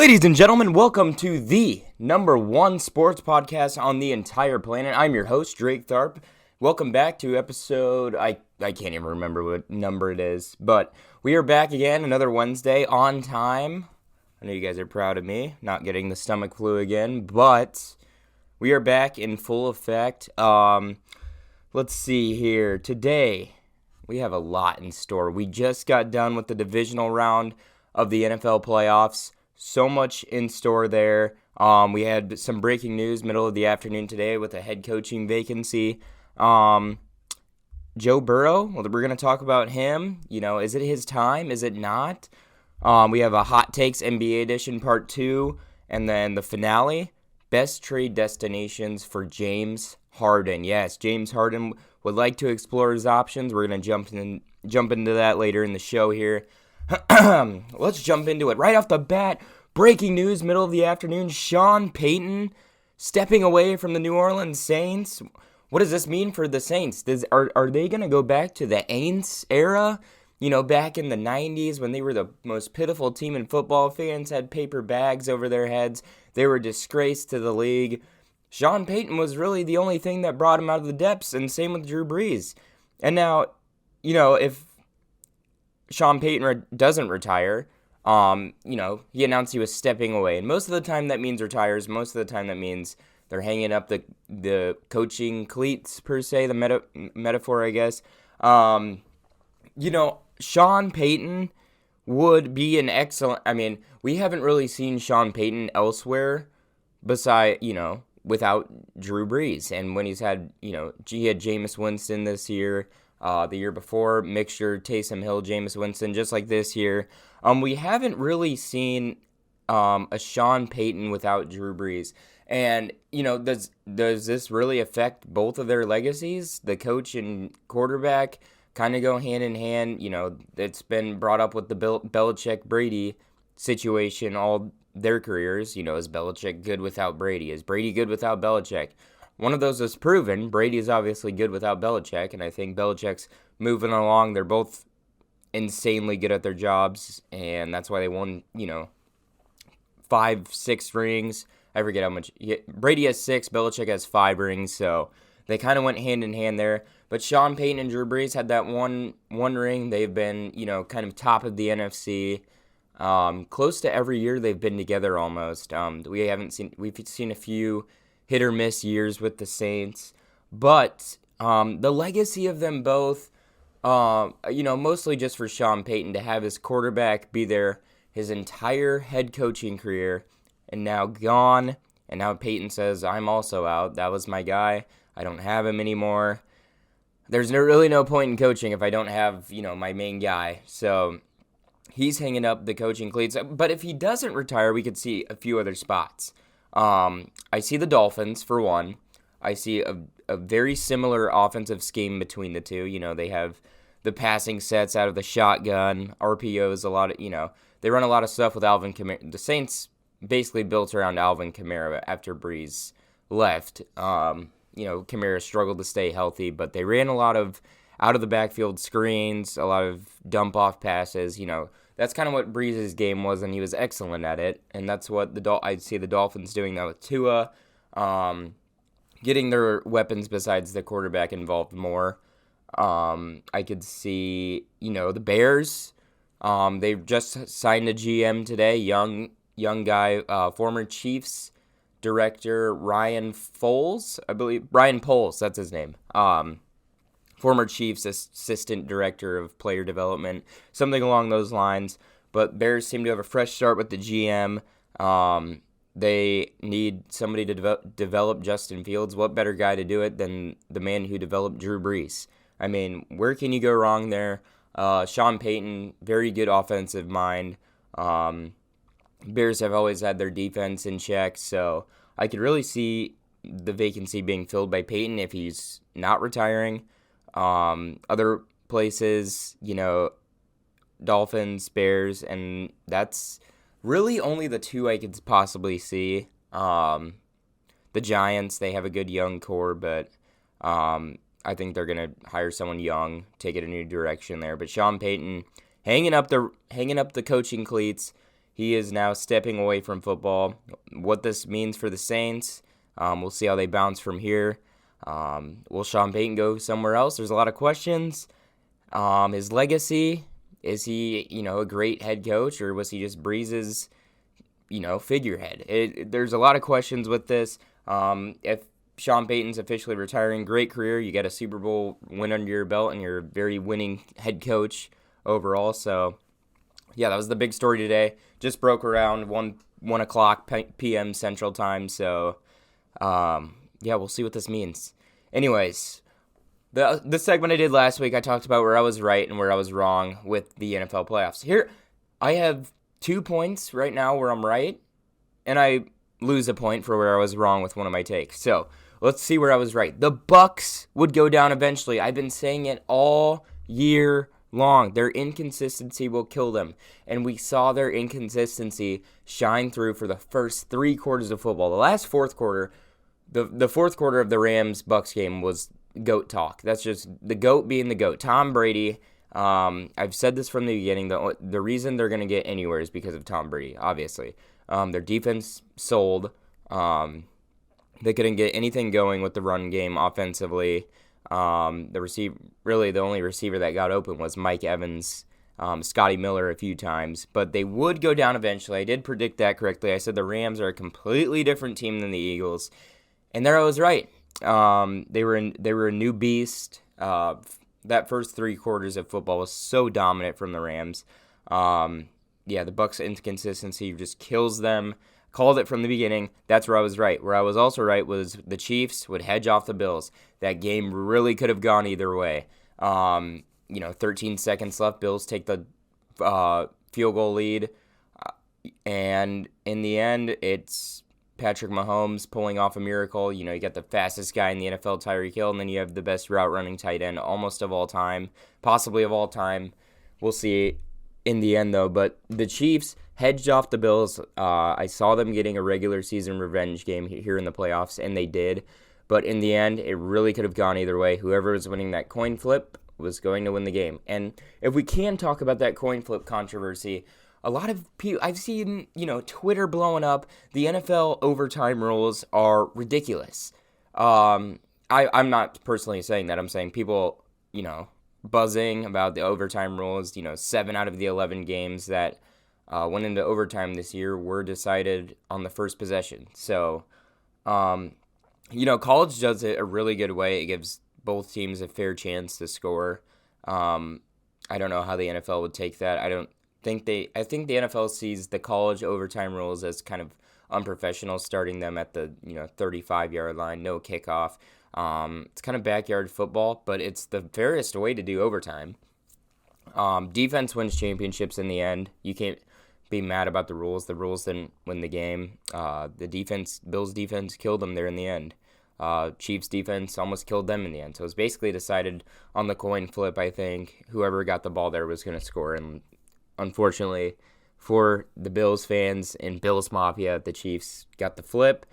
Ladies and gentlemen, welcome to the number one sports podcast on the entire planet. I'm your host, Drake Tharp. Welcome back to episode, I can't even remember what number it is, but we are back again, another Wednesday on time. I know you guys are proud of me, not getting the stomach flu again, but we are back in full effect. Let's see here. Today, we have a lot in store. We just got done with the divisional round of the NFL playoffs. So much in store there. We had some breaking news middle of the afternoon today with a head coaching vacancy. Joe Burrow, well, we're going to talk about him. You know, is it his time? Is it not? We have a Hot Takes NBA edition part 2, and then the finale, best trade destinations for James Harden. Yes, James Harden would like to explore his options. We're going to jump into that later in the show here. Let's jump into it. Right off the bat, breaking news, middle of the afternoon, Sean Payton stepping away from the New Orleans Saints. What does this mean for the Saints? Are they going to go back to the Aints era? You know, back in the 90s when they were the most pitiful team in football. Fans had paper bags over their heads. They were a disgrace to the league. Sean Payton was really the only thing that brought him out of the depths, and same with Drew Brees. And now, you know, if Sean Payton doesn't retire, he announced he was stepping away. And most of the time that means retires. Most of the time that means they're hanging up the coaching cleats, per se, the metaphor, I guess. Sean Payton would be an excellent... I mean, we haven't really seen Sean Payton elsewhere without Drew Brees. And when he had Jameis Winston this year, the year before, mixture, Taysom Hill, Jameis Winston, just like this year. We haven't really seen a Sean Payton without Drew Brees. And, does this really affect both of their legacies? The coach and quarterback kind of go hand in hand. It's been brought up with the Belichick-Brady situation all their careers. Is Belichick good without Brady? Is Brady good without Belichick? One of those is proven. Brady is obviously good without Belichick, and I think Belichick's moving along. They're both insanely good at their jobs, and that's why they won, 5-6 rings. I forget how much. Brady has 6, Belichick has 5 rings, so they kind of went hand in hand there. But Sean Payton and Drew Brees had that one ring. They've been, kind of top of the NFC. Close to every year they've been together almost. We've seen a few hit or miss years with the Saints, but the legacy of them both, mostly just for Sean Payton to have his quarterback be there his entire head coaching career and now gone, and now Payton says, I'm also out. That was my guy. I don't have him anymore. There's really no point in coaching if I don't have, my main guy. So he's hanging up the coaching cleats. But if he doesn't retire, we could see a few other spots. I see the Dolphins, for one. I see a very similar offensive scheme between the two. They have the passing sets out of the shotgun, RPOs, a lot of, they run a lot of stuff with Alvin Kamara. The Saints basically built around Alvin Kamara after Brees left. Kamara struggled to stay healthy, but they ran a lot of out-of-the-backfield screens, a lot of dump-off passes, That's kind of what Brees' game was, and he was excellent at it. And that's what I see the Dolphins doing now with Tua, getting their weapons besides the quarterback involved more. I could see, the Bears. They've just signed a GM today, young guy, former Chiefs director Ryan Poles, that's his name. Former Chiefs assistant director of player development, something along those lines. But Bears seem to have a fresh start with the GM. They need somebody to develop Justin Fields. What better guy to do it than the man who developed Drew Brees? I mean, where can you go wrong there? Sean Payton, very good offensive mind. Bears have always had their defense in check, so I could really see the vacancy being filled by Payton if he's not retiring. Other places, Dolphins, Bears, and that's really only the two I could possibly see. The Giants, they have a good young core, but I think they're going to hire someone young, take it a new direction there. But Sean Payton hanging up the coaching cleats. He is now stepping away from football. What this means for the Saints, we'll see how they bounce from here. Will Sean Payton go somewhere else? There's a lot of questions. His legacy, is he, a great head coach, or was he just Breeze's, figurehead? There's a lot of questions with this. If Sean Payton's officially retiring, great career. You get a Super Bowl win under your belt, and you're a very winning head coach overall. So, yeah, that was the big story today. Just broke around 1 o'clock p.m. Central Time. So, we'll see what this means. Anyways, the segment I did last week, I talked about where I was right and where I was wrong with the NFL playoffs. Here, I have 2 points right now where I'm right, and I lose a point for where I was wrong with one of my takes. So, let's see where I was right. The Bucs would go down eventually. I've been saying it all year long. Their inconsistency will kill them. And we saw their inconsistency shine through for the first 3 quarters of football. The last fourth quarter, the fourth quarter of the Rams-Bucs game was GOAT talk. That's just the GOAT being the GOAT. Tom Brady, I've said this from the beginning, the reason they're going to get anywhere is because of Tom Brady, obviously. Their defense sold. They couldn't get anything going with the run game offensively. The only receiver that got open was Mike Evans, Scotty Miller a few times, but they would go down eventually. I did predict that correctly. I said the Rams are a completely different team than the Eagles, and there I was right. They were a new beast. That first 3 quarters of football was so dominant from the Rams. The Bucs' inconsistency just kills them. Called it from the beginning. That's where I was right. Where I was also right was the Chiefs would hedge off the Bills. That game really could have gone either way. 13 seconds left. Bills take the field goal lead. And in the end, it's Patrick Mahomes pulling off a miracle. You got the fastest guy in the NFL, Tyreek Hill, and then you have the best route running tight end almost of all time, possibly of all time. We'll see in the end, though. But the Chiefs hedged off the Bills. I saw them getting a regular season revenge game here in the playoffs, and they did. But in the end, it really could have gone either way. Whoever was winning that coin flip was going to win the game. And if we can talk about that coin flip controversy, a lot of people, I've seen, Twitter blowing up. The NFL overtime rules are ridiculous. I'm not personally saying that. I'm saying people, buzzing about the overtime rules. 7 out of the 11 games that went into overtime this year were decided on the first possession. So, college does it a really good way. It gives both teams a fair chance to score. I don't know how the NFL would take that. I think the NFL sees the college overtime rules as kind of unprofessional, starting them at the 35-yard line, no kickoff. It's kind of backyard football, but it's the fairest way to do overtime. Defense wins championships in the end. You can't be mad about the rules. The rules didn't win the game. Bills defense killed them there in the end. Chiefs defense almost killed them in the end. So it was basically decided on the coin flip, I think. Whoever got the ball there was going to score. And unfortunately for the Bills fans and Bills Mafia, the Chiefs got the flip.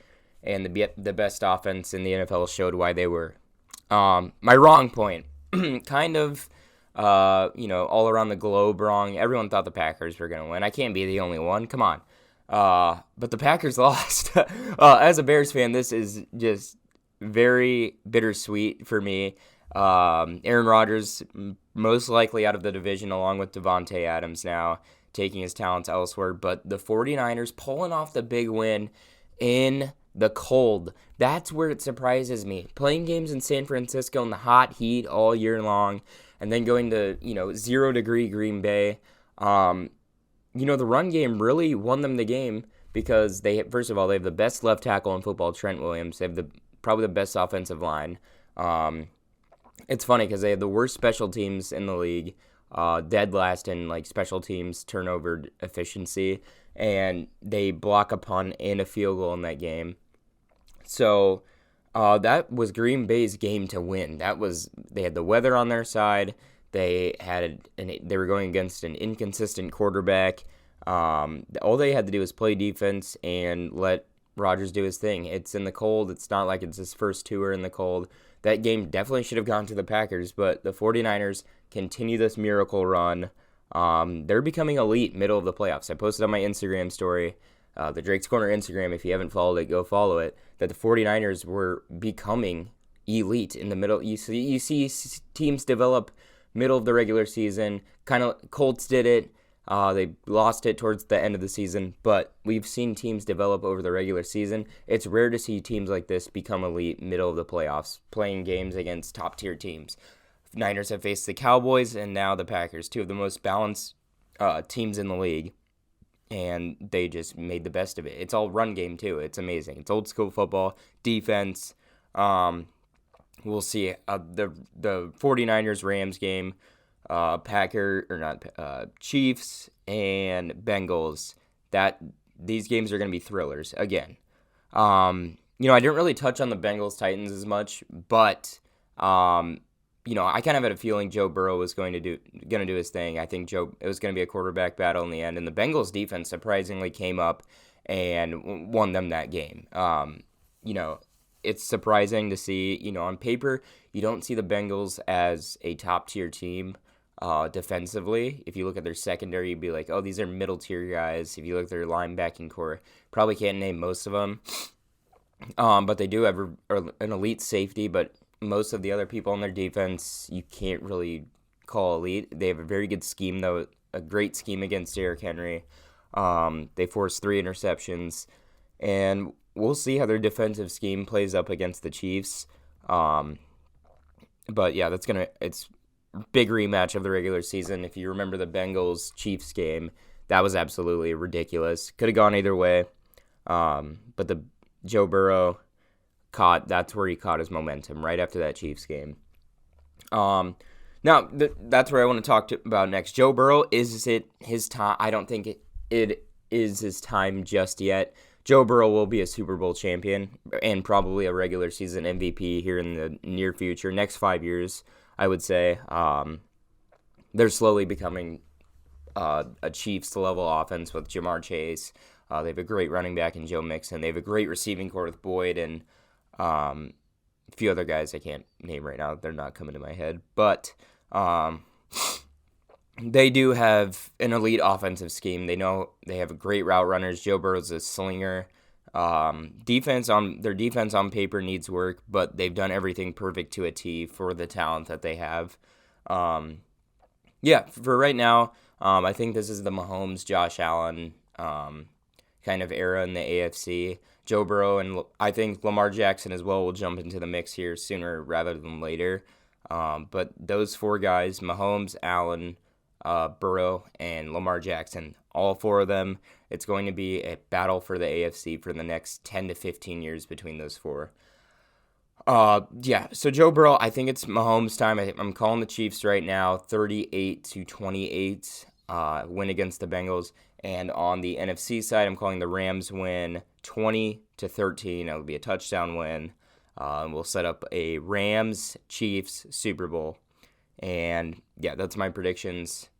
And the best offense in the NFL showed why they were. My wrong point, kind of, all around the globe wrong. Everyone thought the Packers were going to win. I can't be the only one. Come on. But the Packers lost. As a Bears fan, this is just very bittersweet for me. Aaron Rodgers, most likely out of the division, along with Devontae Adams now, taking his talents elsewhere. But the 49ers pulling off the big win in the cold. That's where it surprises me. Playing games in San Francisco in the hot heat all year long, and then going to 0-degree Green Bay. The run game really won them the game because first of all, they have the best left tackle in football, Trent Williams. They have probably the best offensive line. It's funny because they have the worst special teams in the league, dead last in special teams turnover efficiency, and they block a punt and a field goal in that game. So that was Green Bay's game to win. They had the weather on their side. They were going against an inconsistent quarterback. All they had to do was play defense and let Rodgers do his thing. It's in the cold. It's not like it's his first tour in the cold. That game definitely should have gone to the Packers, but the 49ers continue this miracle run. They're becoming elite middle of the playoffs. I posted on my Instagram story, the Drake's Corner Instagram. If you haven't followed it, go follow it. That the 49ers were becoming elite in the middle. You see teams develop middle of the regular season. Kind of Colts did it. They lost it towards the end of the season, but we've seen teams develop over the regular season. It's rare to see teams like this become elite middle of the playoffs, playing games against top-tier teams. Niners have faced the Cowboys and now the Packers, two of the most balanced teams in the league, and they just made the best of it. It's all run game, too. It's amazing. It's old-school football, defense. We'll see the 49ers-Rams game. Chiefs and Bengals. These games are going to be thrillers again. I didn't really touch on the Bengals Titans as much, but I kind of had a feeling Joe Burrow was going to do his thing. I think it was going to be a quarterback battle in the end, and the Bengals defense surprisingly came up and won them that game. It's surprising to see. On paper, you don't see the Bengals as a top tier team. Defensively, if you look at their secondary, you'd be like, oh, these are middle tier guys. If you look at their linebacking core, probably can't name most of them. But they do have an elite safety, but most of the other people on their defense, you can't really call elite. They have a very good scheme, though, a great scheme against Derrick Henry. They forced 3 interceptions, and we'll see how their defensive scheme plays up against the Chiefs. But yeah, it's big rematch of the regular season. If you remember the Bengals-Chiefs game, that was absolutely ridiculous. Could have gone either way. But the Joe Burrow that's where he caught his momentum, right after that Chiefs game. Now, that's where I want to talk about next. Joe Burrow, is it his time? I don't think it is his time just yet. Joe Burrow will be a Super Bowl champion and probably a regular season MVP here in the near future, next 5 years. I would say they're slowly becoming a Chiefs-level offense with Jamar Chase. They have a great running back in Joe Mixon. They have a great receiving core with Boyd and a few other guys I can't name right now. They're not coming to my head. But they do have an elite offensive scheme. They have great route runners. Joe Burrow's a slinger. Their defense on paper needs work, but they've done everything perfect to a T for the talent that they have. For right now, I think this is the Mahomes, Josh Allen kind of era in the AFC. Joe Burrow and I think Lamar Jackson as well will jump into the mix here sooner rather than later. But those 4 guys, Mahomes, Allen, Burrow, and Lamar Jackson, all 4 of them, it's going to be a battle for the AFC for the next 10 to 15 years between those 4. So Joe Burrow, I think it's Mahomes' time. I'm calling the Chiefs right now, 38-28 win against the Bengals. And on the NFC side, I'm calling the Rams win 20-13. It'll be a touchdown win. We'll set up a Rams-Chiefs Super Bowl. And yeah, that's my predictions.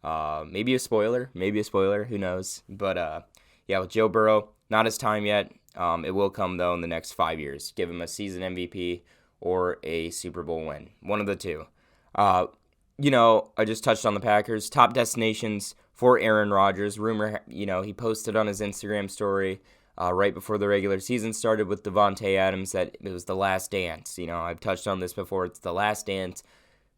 Maybe a spoiler, who knows? But with Joe Burrow, not his time yet. It will come, though, in the next 5 years. Give him a season MVP or a Super Bowl win. One of the two. I just touched on the Packers. Top destinations for Aaron Rodgers. Rumor, he posted on his Instagram story right before the regular season started with Devontae Adams that it was the last dance. I've touched on this before. It's the last dance.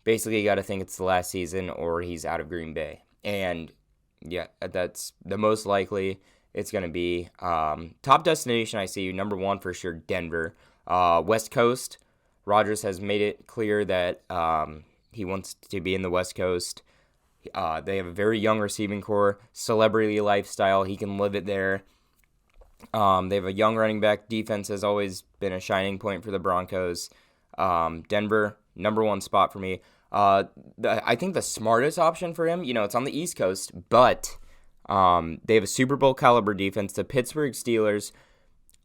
Basically, you got to think it's the last season or he's out of Green Bay. And, yeah, that's the most likely it's going to be. Top destination, I see, number 1 for sure, Denver. West Coast, Rodgers has made it clear that he wants to be in the West Coast. They have a very young receiving core, celebrity lifestyle. He can live it there. They have a young running back. Defense has always been a shining point for the Broncos. Denver, number 1 spot for me. I think the smartest option for him, it's on the East Coast, but they have a Super Bowl caliber defense. The Pittsburgh Steelers,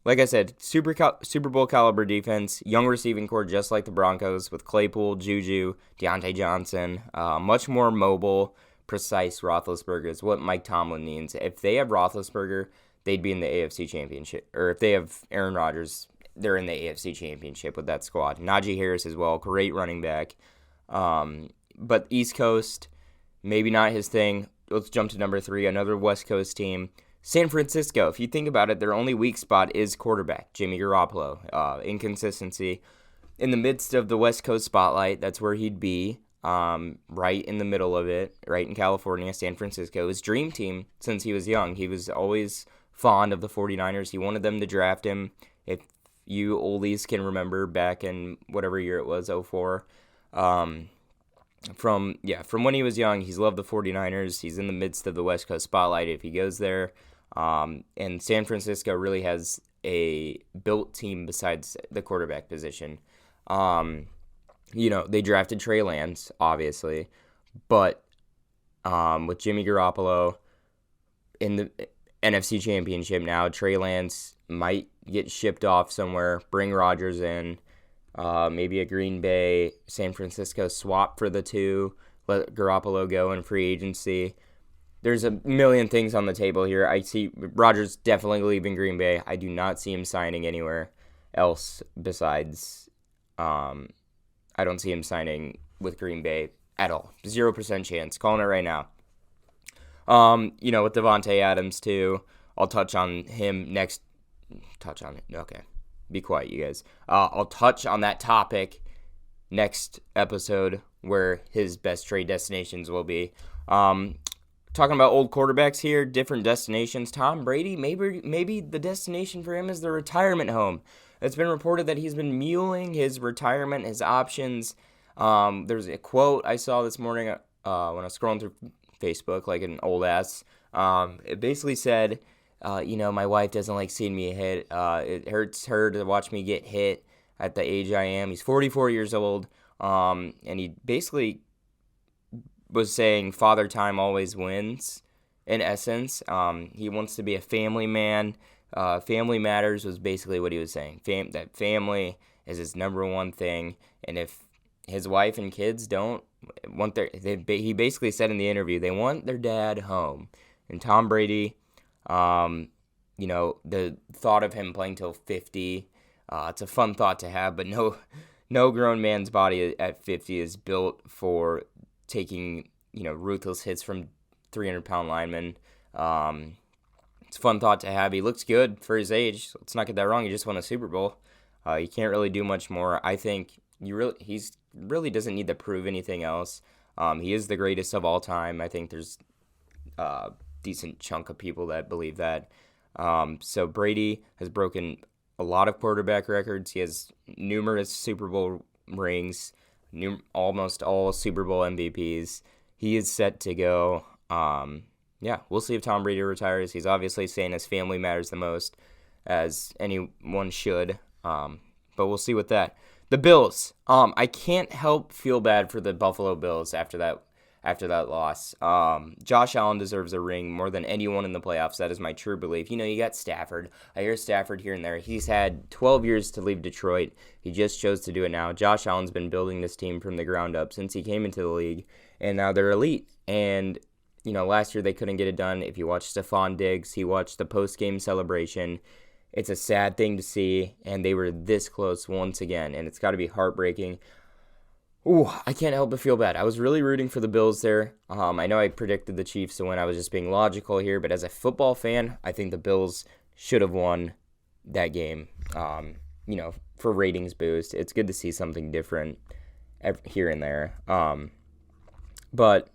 like I said, Super Bowl caliber defense, young receiving core just like the Broncos with Claypool, Juju, Deontay Johnson, much more mobile, precise Roethlisberger is what Mike Tomlin needs. If they have Roethlisberger, they'd be in the AFC Championship. Or if they have Aaron Rodgers, they're in the AFC Championship with that squad. Najee Harris as well, great running back. But East Coast, maybe not his thing. Let's jump to number 3, another West Coast team. San Francisco. If you think about it, their only weak spot is quarterback, Jimmy Garoppolo. Inconsistency. In the midst of the West Coast spotlight, that's where he'd be, right in the middle of it, right in California. San Francisco, his dream team since he was young. He was always fond of the 49ers. He wanted them to draft him. If you oldies can remember back in whatever year it was, 04. From when he was young, he's loved the 49ers. He's in the midst of the West Coast spotlight if he goes there. And San Francisco really has a built team besides the quarterback position. They drafted Trey Lance, obviously, but with Jimmy Garoppolo in the NFC Championship now, Trey Lance might get shipped off somewhere, bring Rodgers in, maybe a Green Bay, San Francisco swap for the two, let Garoppolo go in free agency. There's a million things on the table here. I see Rodgers definitely leaving Green Bay. I do not see him signing anywhere else besides... I don't see him signing with Green Bay at all. 0% chance. Calling it right now. With Devontae Adams, too. I'll touch on him next. Touch on it. Okay. Be quiet, you guys. I'll touch on that topic next episode where his best trade destinations will be. Talking about old quarterbacks here, different destinations. Tom Brady, maybe the destination for him is the retirement home. It's been reported that he's been mulling his retirement, his options. There's a quote I saw this morning when I was scrolling through Facebook like an old ass. It basically said, my wife doesn't like seeing me hit. It hurts her to watch me get hit at the age I am. He's 44 years old, and he basically was saying father time always wins, in essence. He wants to be a family man. Family matters was basically what he was saying. That family is his number one thing, and if his wife and kids don't want he basically said in the interview they want their dad home. And Tom Brady, the thought of him playing till 50, it's a fun thought to have, but no grown man's body at 50 is built for taking ruthless hits from 300-pound linemen. It's a fun thought to have. He looks good for his age. Let's not get that wrong. He just won a Super Bowl. He can't really do much more. I think he really doesn't need to prove anything else. He is the greatest of all time. I think there's a decent chunk of people that believe that. So Brady has broken a lot of quarterback records. He has numerous Super Bowl rings, almost all Super Bowl MVPs. He is set to go. We'll see if Tom Brady retires. He's obviously saying his family matters the most, as anyone should. But we'll see with that. The Bills. I can't help feel bad for the Buffalo Bills after that loss. Josh Allen deserves a ring more than anyone in the playoffs. That is my true belief. You got Stafford. I hear Stafford here and there. He's had 12 years to leave Detroit. He just chose to do it now. Josh Allen's been building this team from the ground up since he came into the league, and now they're elite. And last year they couldn't get it done. If you watch Stephon Diggs, he watched the post-game celebration. It's a sad thing to see, and they were this close once again, and it's got to be heartbreaking. Ooh, I can't help but feel bad. I was really rooting for the Bills there. I know I predicted the Chiefs to win. I was just being logical here, but as a football fan, I think the Bills should have won that game, for ratings boost. It's good to see something different here and there. But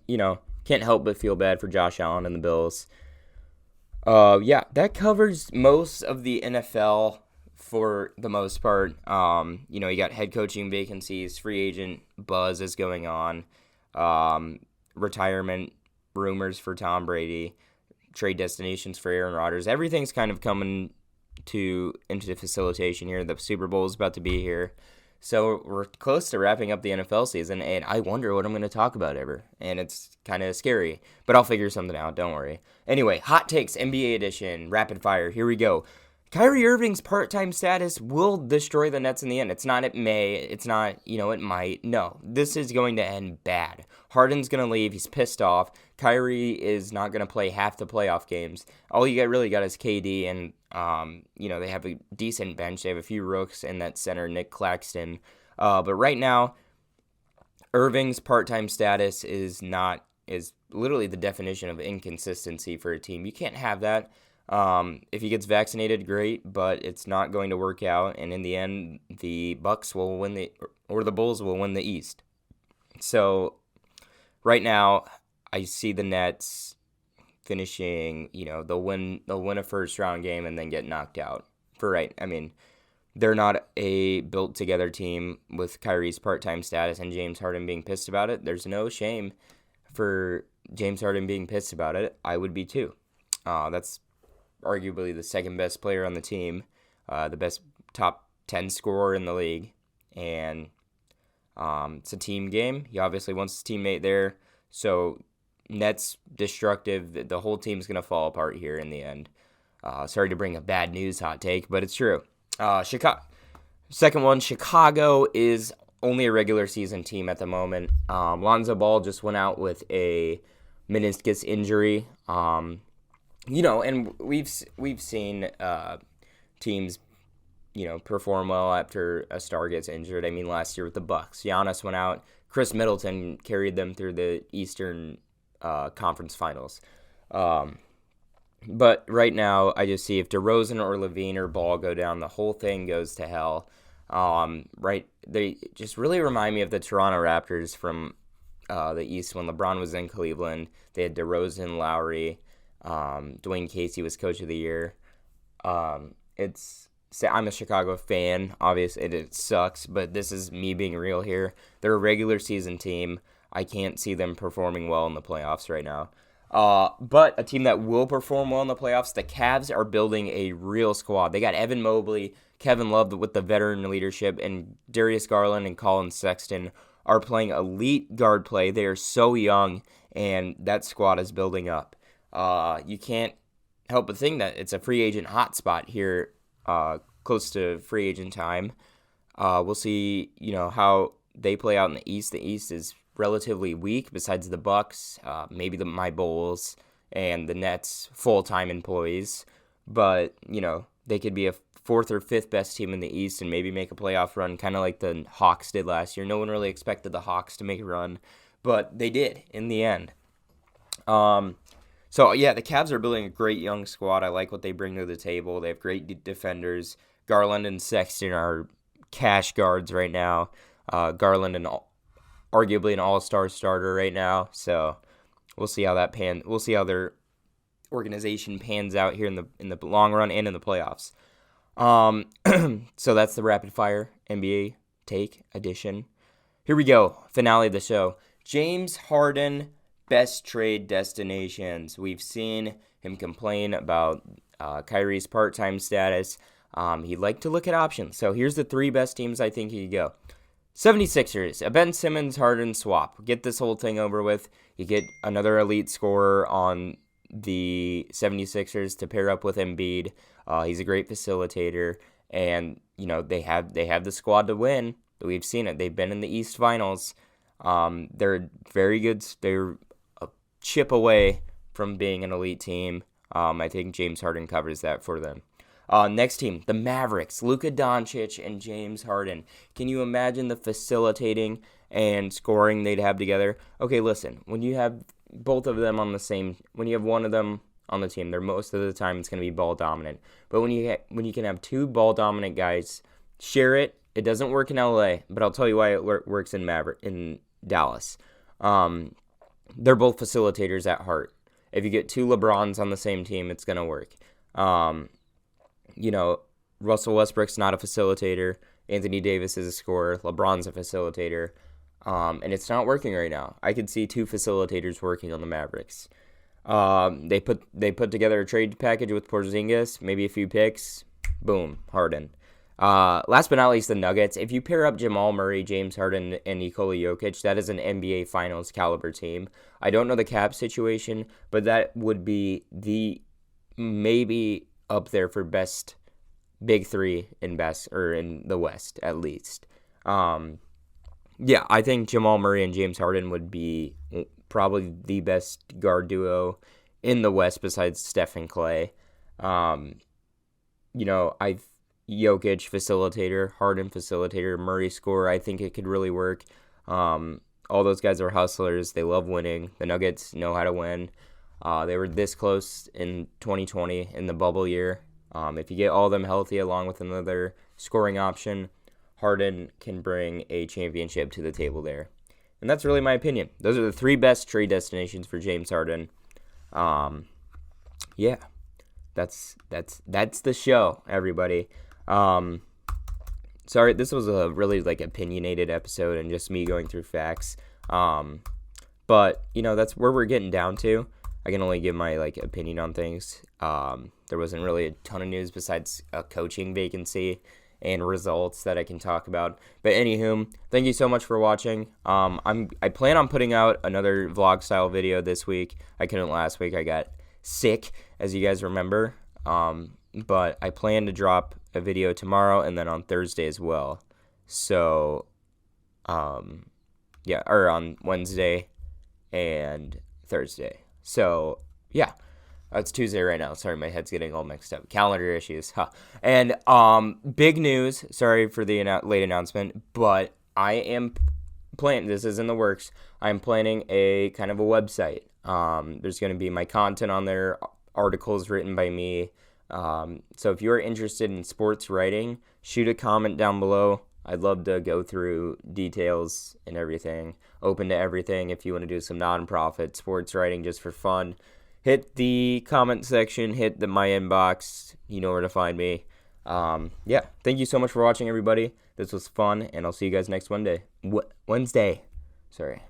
can't help but feel bad for Josh Allen and the Bills. That covers most of the NFL for the most part. You got head coaching vacancies, free agent buzz is going on, retirement rumors for Tom Brady, trade destinations for Aaron Rodgers. Everything's kind of coming into facilitation here. The Super Bowl is about to be here. So we're close to wrapping up the NFL season, and I wonder what I'm going to talk about ever. And it's kind of scary, but I'll figure something out, don't worry. Anyway, Hot Takes NBA edition, rapid fire, here we go. Kyrie Irving's part-time status will destroy the Nets in the end. It's not it may, it's not, it might. No, this is going to end bad. Harden's going to leave. He's pissed off. Kyrie is not going to play half the playoff games. All you really got is KD, and, they have a decent bench. They have a few rooks in that center, Nick Claxton. But right now, Irving's part-time status is not is literally the definition of inconsistency for a team. You can't have that. If he gets vaccinated, great, but it's not going to work out. And in the end, the Bucks will win the Bulls will win the East. So right now, I see the Nets finishing. They'll win a first round game and then get knocked out. They're not a built together team with Kyrie's part-time status and James Harden being pissed about it. There's no shame for James Harden being pissed about it. I would be too. That's arguably the second best player on the team, the best top 10 scorer in the league. And it's a team game. He obviously wants his teammate there. So Nets destructive. The whole team's going to fall apart here in the end. Sorry to bring a bad news hot take, but it's true. Second one, Chicago is only a regular season team at the moment. Lonzo Ball just went out with a meniscus injury. And we've seen teams, perform well after a star gets injured. Last year with the Bucks, Giannis went out. Chris Middleton carried them through the Eastern Conference Finals. But right now, I just see if DeRozan or Levine or Ball go down, the whole thing goes to hell. They just really remind me of the Toronto Raptors from the East when LeBron was in Cleveland. They had DeRozan, Lowry, Dwayne Casey was Coach of the Year. I'm a Chicago fan. Obviously, it sucks, but this is me being real here. They're a regular season team. I can't see them performing well in the playoffs right now. But a team that will perform well in the playoffs, the Cavs are building a real squad. They got Evan Mobley, Kevin Love with the veteran leadership, and Darius Garland and Colin Sexton are playing elite guard play. They are so young, and that squad is building up. You can't help but think that it's a free agent hotspot here, close to free agent time. We'll see, how they play out in the East. The East is relatively weak besides the Bucks, maybe my Bulls and the Nets full-time employees, but they could be a fourth or fifth best team in the East and maybe make a playoff run, kind of like the Hawks did last year. No one really expected the Hawks to make a run, but they did in the end. So yeah, the Cavs are building a great young squad. I like what they bring to the table. They have great defenders. Garland and Sexton are cash guards right now. Garland and arguably an all-star starter right now. So we'll see how we'll see how their organization pans out here in the long run and in the playoffs. So that's the rapid fire NBA take edition. Here we go. Finale of the show. James Harden, best trade destinations. We've seen him complain about Kyrie's part-time status. He'd like to look at options. So here's the three best teams I think he could go. 76ers, a Ben Simmons Harden swap. Get this whole thing over with. You get another elite scorer on the 76ers to pair up with Embiid. He's a great facilitator, and they have the squad to win. We've seen it. They've been in the East Finals. They're very good. They're a chip away from being an elite team. I think James Harden covers that for them. Next team, the Mavericks, Luka Doncic and James Harden. Can you imagine the facilitating and scoring they'd have together? Okay, listen, when you have both of them when you have one of them on the team, most of the time it's going to be ball dominant. But when you can have two ball dominant guys share it, it doesn't work in LA, but I'll tell you why it works in Dallas. They're both facilitators at heart. If you get two LeBrons on the same team, it's going to work. Russell Westbrook's not a facilitator. Anthony Davis is a scorer. LeBron's a facilitator. And it's not working right now. I could see two facilitators working on the Mavericks. They put together a trade package with Porzingis, maybe a few picks. Boom, Harden. Last but not least, the Nuggets. If you pair up Jamal Murray, James Harden, and Nikola Jokic, that is an NBA Finals caliber team. I don't know the cap situation, but that would be maybe up there for best big three in the West at least. I think Jamal Murray and James Harden would be probably the best guard duo in the West besides Steph and Clay. Jokic facilitator, Harden facilitator, Murray scorer. I think it could really work. all those guys are hustlers. They love winning. The Nuggets know how to win. They were this close in 2020 in the bubble year. If you get all of them healthy along with another scoring option, Harden can bring a championship to the table there. And that's really my opinion. Those are the 3 best trade destinations for James Harden. Yeah, that's the show, everybody. Sorry, this was a really opinionated episode and just me going through facts. But that's where we're getting down to. I can only give my opinion on things. There wasn't really a ton of news besides a coaching vacancy and results that I can talk about. But anywho, thank you so much for watching. I plan on putting out another vlog style video this week. I couldn't last week. I got sick, as you guys remember. But I plan to drop a video tomorrow and then on Thursday as well. So, or on Wednesday and Thursday. So, yeah. It's Tuesday right now. Sorry, my head's getting all mixed up. Calendar issues. Huh. And big news. Sorry for the late announcement, but I am planning. This is in the works. I'm planning a kind of a website. There's going to be my content on there, articles written by me. So if you're interested in sports writing, shoot a comment down below. I'd love to go through details and everything. Open to everything. If you want to do some non-profit sports writing just for fun, hit the comment section, hit my inbox. You know where to find me. Thank you so much for watching, everybody. This was fun, and I'll see you guys next Wednesday. Sorry.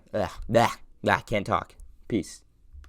Can't talk. Peace.